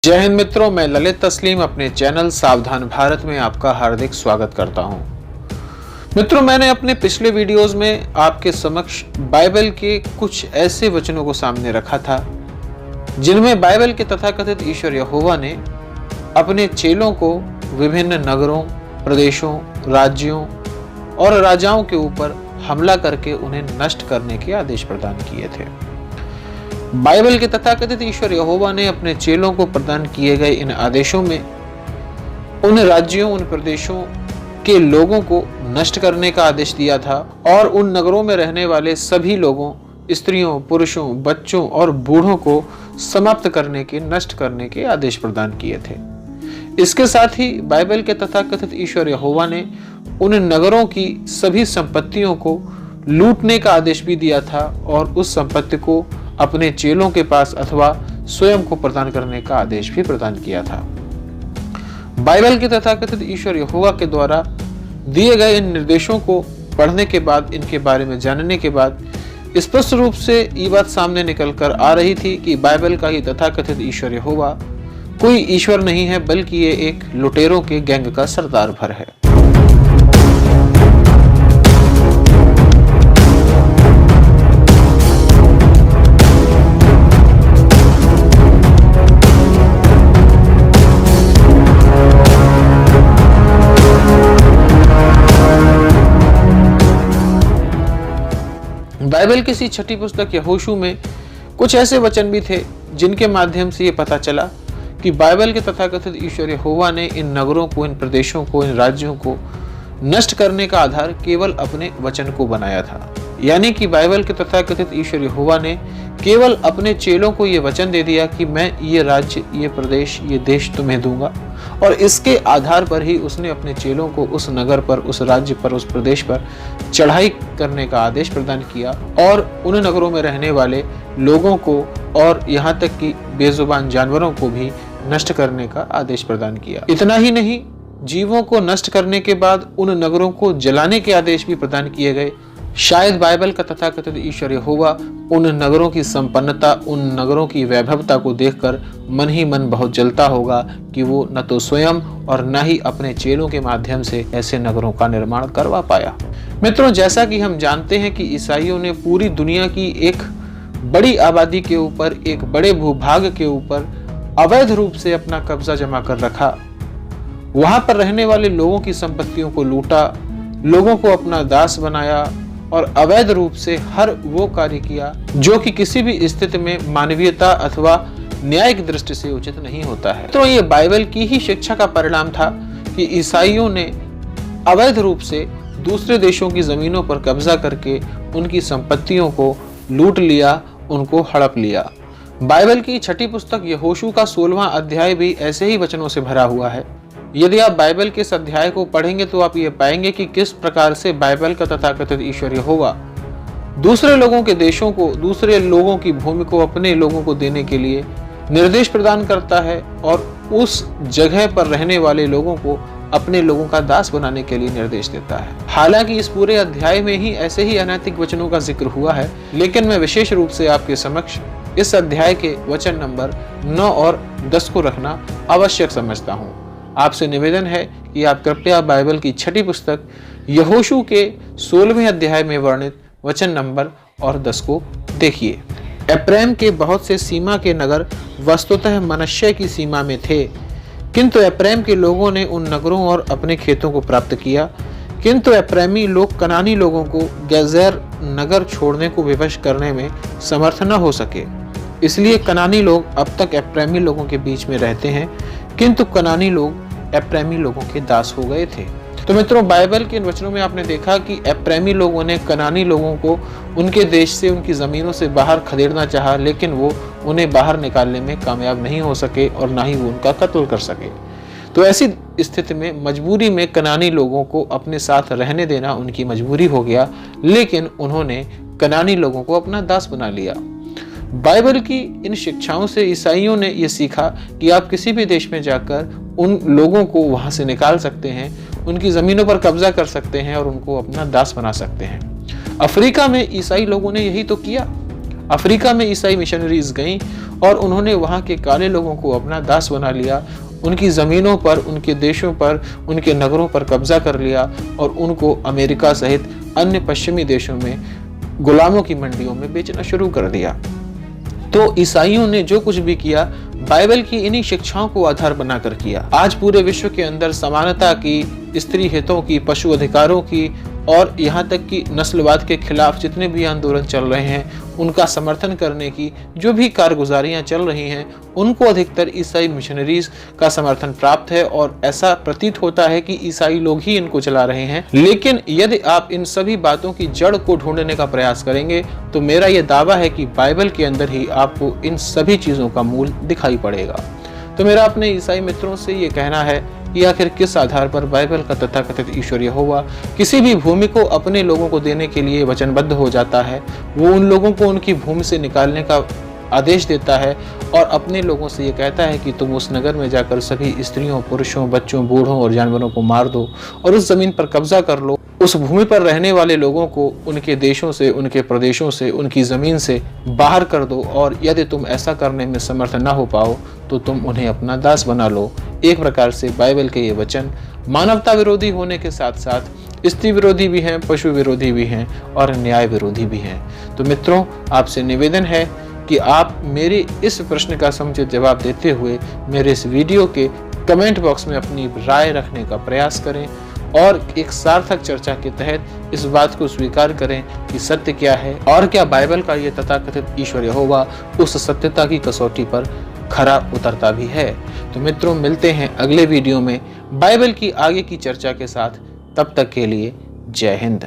जय हिंद मित्रों, मैं ललित तस्लीम अपने चैनल सावधान भारत में आपका हार्दिक स्वागत करता हूं। मित्रों, मैंने अपने पिछले वीडियोस में आपके समक्ष बाइबल के कुछ ऐसे वचनों को सामने रखा था जिनमें बाइबल के तथाकथित ईश्वर यहोवा ने अपने चेलों को विभिन्न नगरों, प्रदेशों, राज्यों और राजाओं के ऊपर हमला करके उन्हें नष्ट करने के आदेश प्रदान किए थे। बाइबल के तथाकथित ईश्वर यहोवा ने अपने चेलों को प्रदान किए गए इन आदेशों में उन राज्यों, उन प्रदेशों के लोगों को नष्ट करने का आदेश दिया था और उन नगरों में रहने वाले सभी लोगों, स्त्रियों, पुरुषों, बच्चों और बूढ़ों को समाप्त करने के, नष्ट करने के आदेश प्रदान किए थे। इसके साथ ही बाइबल के तथाकथित ईश्वर यहोवा ने उन नगरों की सभी संपत्तियों को लूटने का आदेश भी दिया था और उस संपत्ति को अपने चेलों के पास अथवा स्वयं को प्रदान करने का आदेश भी प्रदान किया था। बाइबल के तथाकथित ईश्वर यहोवा के द्वारा दिए गए इन निर्देशों को पढ़ने के बाद, इनके बारे में जानने के बाद स्पष्ट रूप से ये बात सामने निकल कर आ रही थी कि बाइबल का ही तथाकथित ईश्वर यहोवा कोई ईश्वर नहीं है, बल्कि ये एक लुटेरों के गैंग का सरदार भर है। बाइबल की सी छठी पुस्तक यहोशू में कुछ ऐसे वचन भी थे जिनके माध्यम से ये पता चला कि बाइबल के तथाकथित ईश्वर यहोवा ने इन नगरों को, इन प्रदेशों को, इन राज्यों को नष्ट करने का आधार केवल अपने वचन को बनाया था। यानी कि बाइबल के तथाकथित ईश्वर यहोवा ने केवल अपने चेलों को ये वचन दे दिया कि मैं ये राज्य, ये प्रदेश, ये देश तुम्हें दूंगा, और इसके आधार पर ही उसने अपने चेलों को उस नगर पर, उस राज्य पर, उस प्रदेश पर चढ़ाई करने का आदेश प्रदान किया और उन नगरों में रहने वाले लोगों को और यहाँ तक कि बेजुबान जानवरों को भी नष्ट करने का आदेश प्रदान किया। इतना ही नहीं, जीवों को नष्ट करने के बाद उन नगरों को जलाने के आदेश भी प्रदान किए गए। शायद बाइबल का तथाकथित ईश्वर यहोवा उन नगरों की संपन्नता, उन नगरों की वैभवता को देखकर मन ही मन बहुत जलता होगा कि वो न तो स्वयं और न ही अपने चेलों के माध्यम से ऐसे नगरों का निर्माण करवा पाया। मित्रों, जैसा कि हम जानते हैं कि ईसाइयों ने पूरी दुनिया की एक बड़ी आबादी के ऊपर, एक बड़े भूभाग के ऊपर अवैध रूप से अपना कब्जा जमा कर रखा। वहां पर रहने वाले लोगों की संपत्तियों को लूटा, लोगों को अपना दास बनाया और अवैध रूप से हर वो कार्य किया जो कि किसी भी स्थिति में मानवीयता अथवा न्याय की दृष्टि से उचित नहीं होता है। तो ये बाइबल की ही शिक्षा का परिणाम था कि ईसाइयों ने अवैध रूप से दूसरे देशों की जमीनों पर कब्जा करके उनकी संपत्तियों को लूट लिया, उनको हड़प लिया। बाइबल की छठी पुस्तक यहोशू का 16वां अध्याय भी ऐसे ही वचनों से भरा हुआ है। यदि आप बाइबल के इस अध्याय को पढ़ेंगे तो आप ये पाएंगे कि किस प्रकार से बाइबल का तथाकथित ईश्वर यहोवा दूसरे लोगों के देशों को, दूसरे लोगों की भूमि को अपने लोगों को देने के लिए निर्देश प्रदान करता है और उस जगह पर रहने वाले लोगों को अपने लोगों का दास बनाने के लिए निर्देश देता है। हालांकि इस पूरे अध्याय में ही ऐसे ही अनैतिक वचनों का जिक्र हुआ है, लेकिन मैं विशेष रूप से आपके समक्ष इस अध्याय के वचन नंबर 9 और 10 को रखना आवश्यक समझता हूँ। आपसे निवेदन है कि आप कृपया बाइबल की छठी पुस्तक यहोशू के 16वें अध्याय में वर्णित वचन नंबर और 10 को देखिए। एप्रैम के बहुत से सीमा के नगर वस्तुतः मनश्शे की सीमा में थे, किंतु एप्रैम के लोगों ने उन नगरों और अपने खेतों को प्राप्त किया। किंतु एप्रैमी लोग कनानी लोगों को गेजेर नगर छोड़ने को विवश करने में समर्थ न हो सके, इसलिए कनानी लोग अब तक एप्रैमी लोगों के बीच में रहते हैं, किंतु कनानी लोग एप्रैमी लोगों के दास हो गए थे। तो मित्रों, बाइबल के इन वचनों में आपने देखा कि एप्रैमी लोगों ने कनानी लोगों को उनके देश से, उनकी जमीनों से बाहर खदेड़ना चाहा, लेकिन वो उन्हें बाहर निकालने में कामयाब नहीं हो सके और ना ही वो उनका कत्ल कर सके। तो ऐसी स्थिति में मजबूरी में कनानी लोगों को अपने साथ रहने देना उनकी मजबूरी हो गया, लेकिन उन्होंने कनानी लोगों को अपना दास बना लिया। बाइबल की इन शिक्षाओं से ईसाइयों ने यह सीखा कि आप किसी भी देश में जाकर उन लोगों को वहां से निकाल सकते हैं, उनकी जमीनों पर कब्जा कर सकते हैं और उनको अपना दास बना सकते हैं। अफ्रीका में ईसाई लोगों ने यही तो किया। अफ्रीका में ईसाई मिशनरीज गईं और उन्होंने वहाँ के काले लोगों को अपना दास बना लिया, उनकी ज़मीनों पर, उनके देशों पर, उनके नगरों पर कब्जा कर लिया और उनको अमेरिका सहित अन्य पश्चिमी देशों में गुलामों की मंडियों में बेचना शुरू कर दिया। तो ईसाइयों ने जो कुछ भी किया बाइबल की इन्हीं शिक्षाओं को आधार बनाकर किया। आज पूरे विश्व के अंदर समानता की, स्त्री हितों की, पशु अधिकारों की और यहाँ तक कि नस्लवाद के खिलाफ जितने भी आंदोलन चल रहे हैं उनका समर्थन करने की जो भी कारगुजारियां चल रही हैं उनको अधिकतर ईसाई मिशनरीज का समर्थन प्राप्त है और ऐसा प्रतीत होता है कि ईसाई लोग ही इनको चला रहे हैं। लेकिन यदि आप इन सभी बातों की जड़ को ढूंढने का प्रयास करेंगे तो मेरा यह दावा है कि बाइबल के अंदर ही आपको इन सभी चीजों का मूल दिखाई पड़ेगा। तो मेरा अपने ईसाई मित्रों से ये कहना है कि आखिर किस आधार पर बाइबल का तथाकथित ईश्वर यहोवा किसी भी भूमि को अपने लोगों को देने के लिए वचनबद्ध हो जाता है। वो उन लोगों को उनकी भूमि से निकालने का आदेश देता है और अपने लोगों से ये कहता है कि तुम उस नगर में जाकर सभी स्त्रियों, पुरुषों, बच्चों, बूढ़ों और जानवरों को मार दो और उस जमीन पर कब्जा कर लो। उस भूमि पर रहने वाले लोगों को उनके देशों से, उनके प्रदेशों से, उनकी जमीन से बाहर कर दो और यदि तुम ऐसा करने में समर्थ न हो पाओ तो तुम उन्हें अपना दास बना लो। एक प्रकार से बाइबल के ये वचन मानवता विरोधी होने के साथ साथ स्त्री विरोधी भी हैं, पशु विरोधी भी हैं और न्याय विरोधी भी हैं। तो मित्रों, आपसे निवेदन है कि आप मेरे इस प्रश्न का समुचित जवाब देते हुए मेरे इस वीडियो के कमेंट बॉक्स में अपनी राय रखने का प्रयास करें और एक सार्थक चर्चा के तहत इस बात को स्वीकार करें कि सत्य क्या है और क्या बाइबल का ये तथाकथित ईश्वर यहोवा उस सत्यता की कसौटी पर खरा उतरता भी है। तो मित्रों, मिलते हैं अगले वीडियो में बाइबल की आगे की चर्चा के साथ। तब तक के लिए जय हिंद।